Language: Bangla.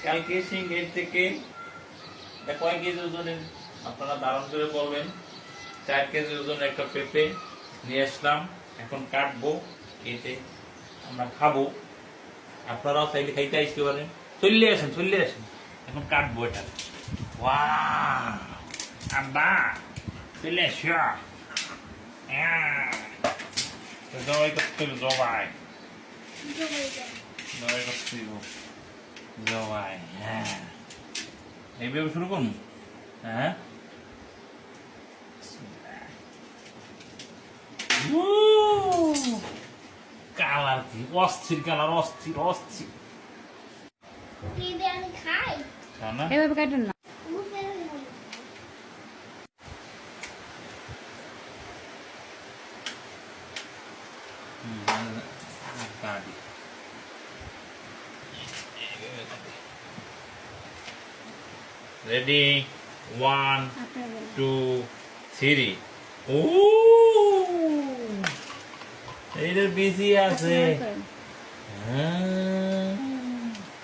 কালকে সিংহের থেকে কয় কেজি ওজনের আপনারা ধারণ করে বলবেন। 4 কেজি ওজনের একটা পেঁপে নিয়ে আসলাম, এখন কাটবো, কেটে আমরা খাবো। আপনারাও চাইলে খাইতে আসতে পারেন, চলে আসেন। এখন কাটবো এটা। ওয়াও আব্বা চলে আসো। জবাই করতে হবে, জবাই করতে হইব, জবাই। হ্যাঁ এইভাবে শুরু করুন। হ্যাঁ কালার কি অস্থির, কালার অস্থির অস্থির। এভাবে কাটুন না। রেডি 1 2 3। ও এইটা বেশি আছে। হ্যাঁ